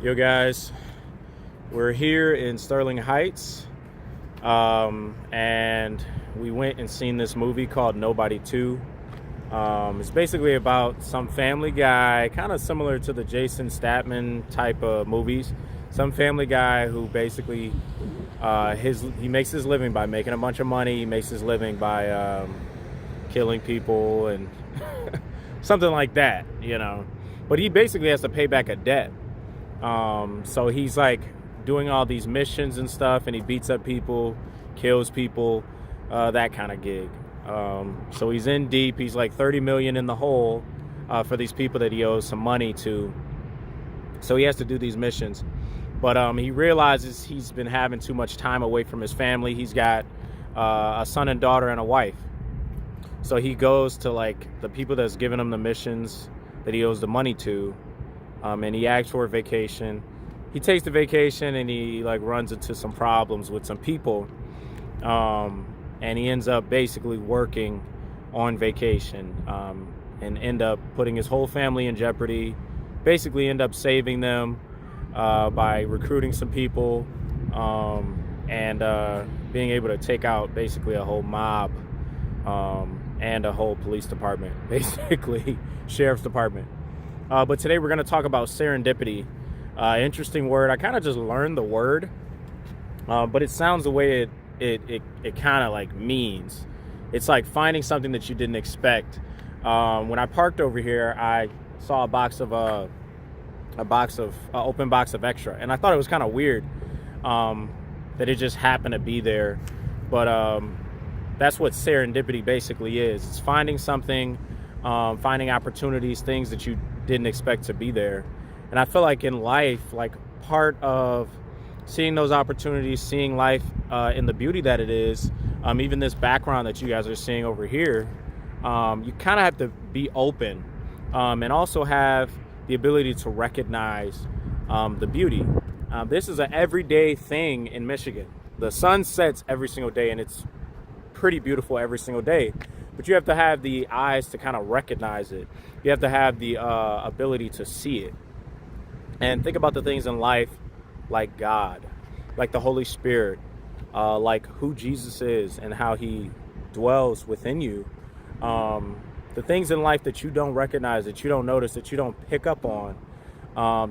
Yo guys, we're here in Sterling Heights, and we went and seen this movie called Nobody 2. It's basically about some family guy, kind of similar to the Jason Statham type of movies. Some family guy who basically he makes his living by making a bunch of money. He makes his living by killing people and something like that, But he basically has to pay back a debt. So he's like doing all these missions and stuff, and he beats up people, kills people, that kind of gig. So he's in deep. He's like 30 million in the hole for these people that he owes some money to. So he has to do these missions. But he realizes he's been having too much time away from his family. He's got a son and daughter and a wife. So he goes to like the people that's giving him the missions that he owes the money to. And he asks for a vacation. He takes the vacation and he like runs into some problems with some people. And he ends up basically working on vacation and end up putting his whole family in jeopardy. Basically end up saving them by recruiting some people and being able to take out basically a whole mob and a whole police department, basically sheriff's department. But today we're going to talk about serendipity. Interesting word. I kind of just learned the word, but it sounds the way it kind of like means. It's like finding something that you didn't expect. When I parked over here, I saw an open box of extra, and I thought it was kind of weird that it just happened to be there. But that's what serendipity basically is. It's finding something, finding opportunities, things that you didn't expect to be there. And I feel like in life, like part of seeing those opportunities, seeing life in the beauty that it is, even this background that you guys are seeing over here, you kind of have to be open and also have the ability to recognize the beauty. This is an everyday thing in Michigan. The sun sets every single day, and it's pretty beautiful every single day. But you have to have the eyes to kind of recognize it. You have to have the ability to see it. And think about the things in life like God, like the Holy Spirit, like who Jesus is and how he dwells within you. The things in life that you don't recognize, that you don't notice, that you don't pick up on,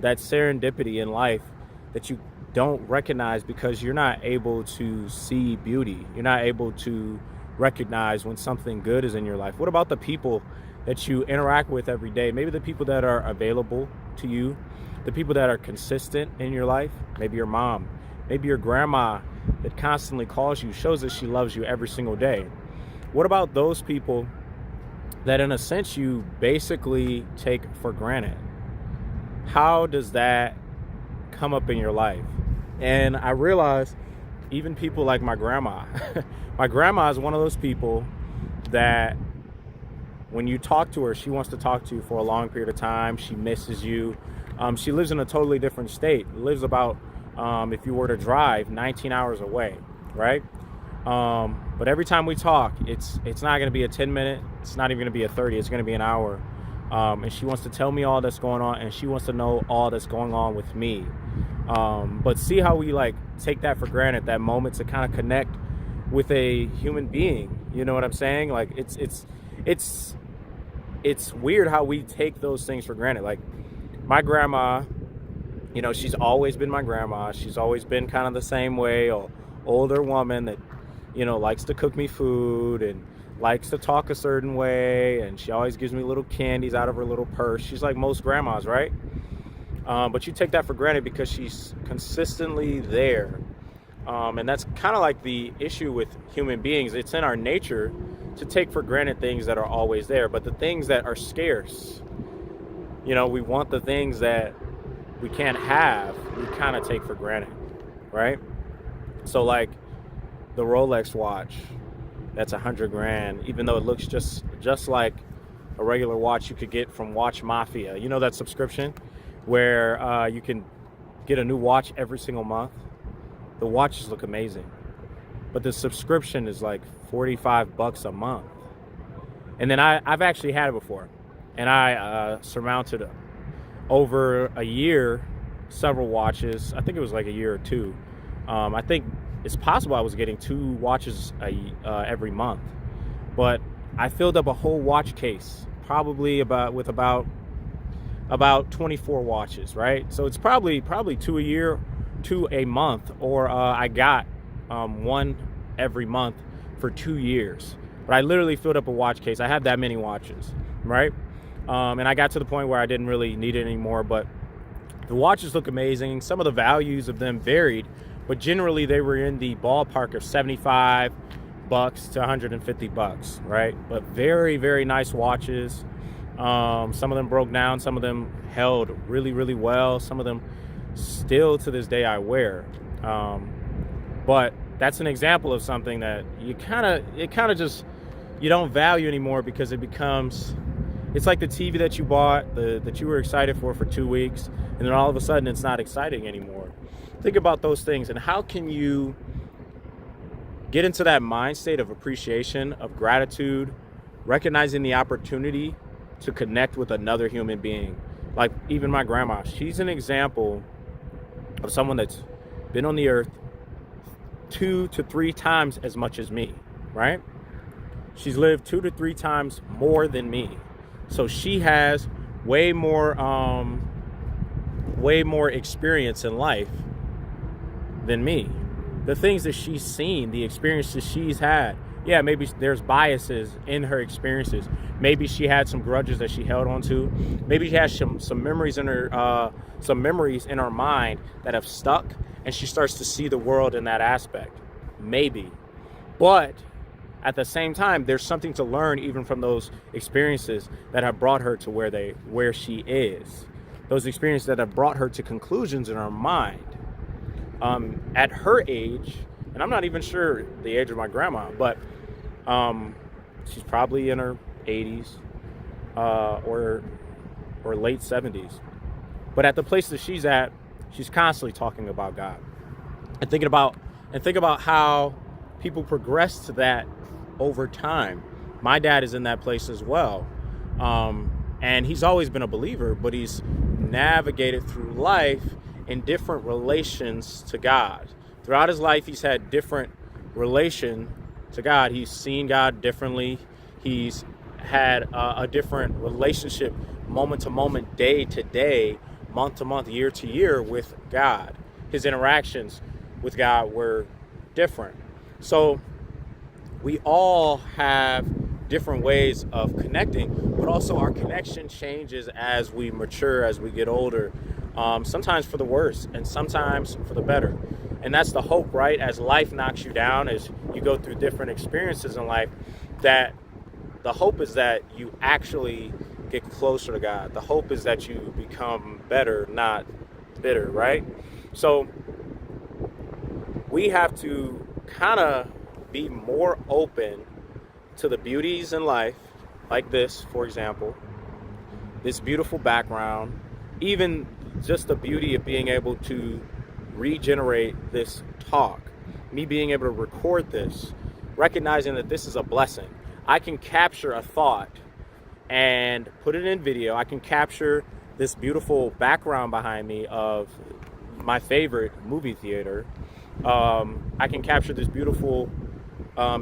that serendipity in life that you don't recognize because you're not able to see beauty. You're not able to recognize when something good is in your life. What about the people that you interact with every day? Maybe the people that are available to you, the people that are consistent in your life. Maybe your mom, maybe your grandma that constantly calls you, shows that she loves you every single day. What about those people that in a sense you basically take for granted? How does that come up in your life? And I realized even people like my grandma, my grandma is one of those people that when you talk to her, she wants to talk to you for a long period of time. She misses you. She lives in a totally different state. Lives about, if you were to drive, 19 hours away, right? But every time we talk, it's not going to be a 10-minute. It's not even going to be a 30. It's going to be an hour. And she wants to tell me all that's going on, and she wants to know all that's going on with me. But see how we like take that for granted, that moment to kind of connect with a human being. You know what I'm saying? Like it's weird how we take those things for granted. Like my grandma, she's always been my grandma. She's always been kind of the same way, or older woman that, likes to cook me food and likes to talk a certain way. And she always gives me little candies out of her little purse. She's like most grandmas, right? But you take that for granted because she's consistently there. And that's kind of like the issue with human beings. It's in our nature to take for granted things that are always there. But the things that are scarce, we want the things that we can't have, we kind of take for granted, right? So like the Rolex watch, that's $100,000, even though it looks just like a regular watch you could get from Watch Mafia. You know that subscription where you can get a new watch every single month? The watches look amazing, but the subscription is like $45 a month. And then I've actually had it before, and I surmounted over a year several watches. I think it was like a year or two. I think it's possible I was getting 2 watches every month, but I filled up a whole watch case, probably about 24 watches, right? So it's probably 2 a year, 2 a month, or I got 1 every month for 2 years. But I literally filled up a watch case. I had that many watches, right? And I got to the point where I didn't really need it anymore, but the watches look amazing. Some of the values of them varied, but generally they were in the ballpark of $75 to $150, right? But very, very nice watches. Some of them broke down, some of them held really, really well. Some of them still to this day I wear. But that's an example of something that you don't value anymore, because it's like the TV that you bought, that you were excited for 2 weeks, and then all of a sudden it's not exciting anymore. Think about those things, and how can you get into that mind state of appreciation, of gratitude, recognizing the opportunity to connect with another human being. Like even my grandma, she's an example of someone that's been on the earth 2 to 3 times as much as me, right? She's lived 2 to 3 times more than me. So she has way more experience in life than me. The things that she's seen, the experiences she's had, yeah, maybe there's biases in her experiences. Maybe she had some grudges that she held on to. Maybe she has some memories in her mind that have stuck, and she starts to see the world in that aspect. Maybe. But at the same time, there's something to learn even from those experiences that have brought her to where she is. Those experiences that have brought her to conclusions in her mind. At her age, and I'm not even sure the age of my grandma, but she's probably in her 80s or late 70s. But at the place that she's at, she's constantly talking about God and think about how people progress to that over time. My dad is in that place as well, and he's always been a believer, but he's navigated through life in different relations to God. Throughout his life, he's had different relation to God. He's seen God differently. He's had a different relationship moment to moment, day to day, month to month, year to year with God. His interactions with God were different. So we all have different ways of connecting, but also our connection changes as we mature, as we get older, sometimes for the worse and sometimes for the better. And that's the hope, right? As life knocks you down, as you go through different experiences in life, that the hope is that you actually get closer to God. The hope is that you become better, not bitter, right? So we have to kind of be more open to the beauties in life, like this, for example, this beautiful background, even just the beauty of being able to regenerate this talk, me being able to record this, recognizing that this is a blessing. I can capture a thought and put it in video. I can capture this beautiful background behind me of my favorite movie theater. I can capture this beautiful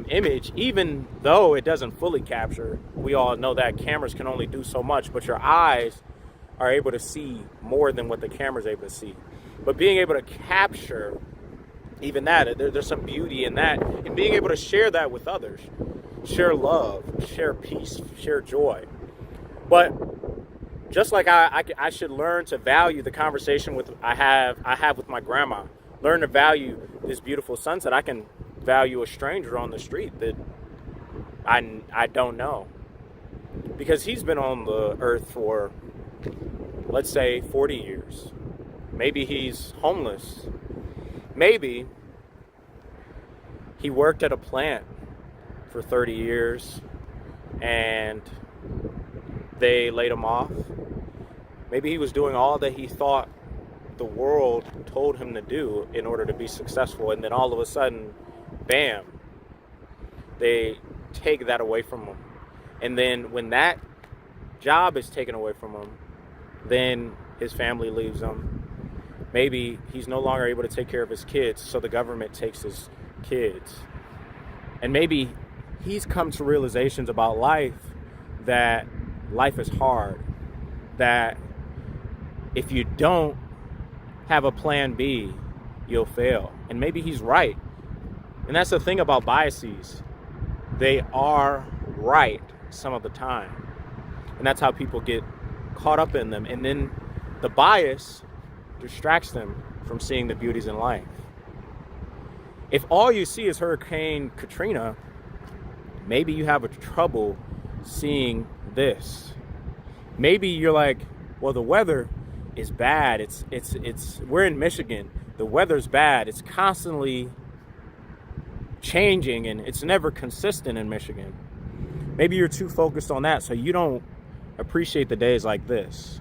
image, even though it doesn't fully capture. We all know that cameras can only do so much, but your eyes are able to see more than what the camera's able to see. But being able to capture even that, there's some beauty in that, and being able to share that with others, share love, share peace, share joy. But just like I should learn to value the conversation I have with my grandma, learn to value this beautiful sunset, I can value a stranger on the street that I don't know, because he's been on the earth for, let's say, 40 years. Maybe he's homeless. Maybe he worked at a plant for 30 years and they laid him off. Maybe he was doing all that he thought the world told him to do in order to be successful, and then all of a sudden, bam, they take that away from him. And then when that job is taken away from him, then his family leaves him. Maybe he's no longer able to take care of his kids, so the government takes his kids. And maybe he's come to realizations about life, that life is hard, that if you don't have a plan B, you'll fail. And maybe he's right. And that's the thing about biases. They are right some of the time. And that's how people get caught up in them. And then the bias distracts them from seeing the beauties in life. If all you see is Hurricane Katrina, maybe you have a trouble seeing this. Maybe you're like, well, the weather is bad. We're in Michigan. The weather's bad. It's constantly changing and it's never consistent in Michigan. Maybe you're too focused on that, so you don't appreciate the days like this.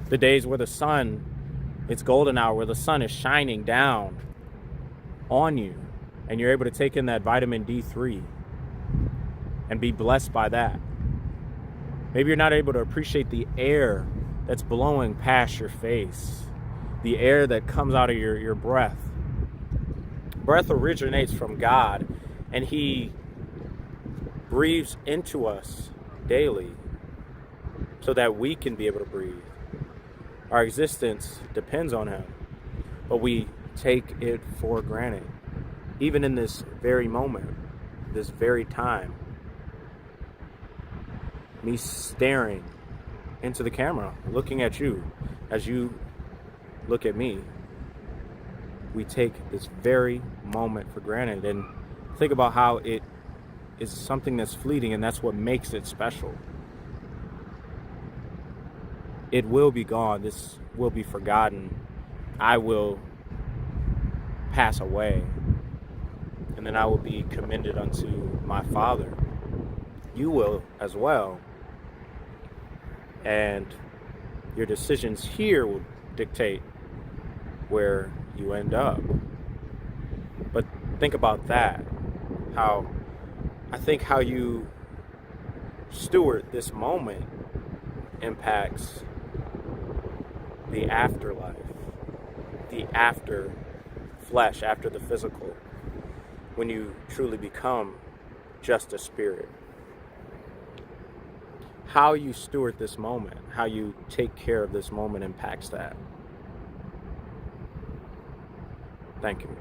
The days where the sun, it's golden hour, where the sun is shining down on you and you're able to take in that vitamin D3 and be blessed by that. Maybe you're not able to appreciate the air that's blowing past your face, the air that comes out of your breath. Breath originates from God, and He breathes into us daily so that we can be able to breathe. Our existence depends on Him, but we take it for granted. Even in this very moment, this very time, me staring into the camera, looking at you as you look at me, we take this very moment for granted and think about how it is something that's fleeting, and that's what makes it special. It will be gone. This will be forgotten. I will pass away, and then I will be commended unto my Father. You will as well. And your decisions here will dictate where you end up. But think about that. How you steward this moment impacts the afterlife, the after flesh, after the physical, when you truly become just a spirit. How you steward this moment, how you take care of this moment impacts that. Thank you.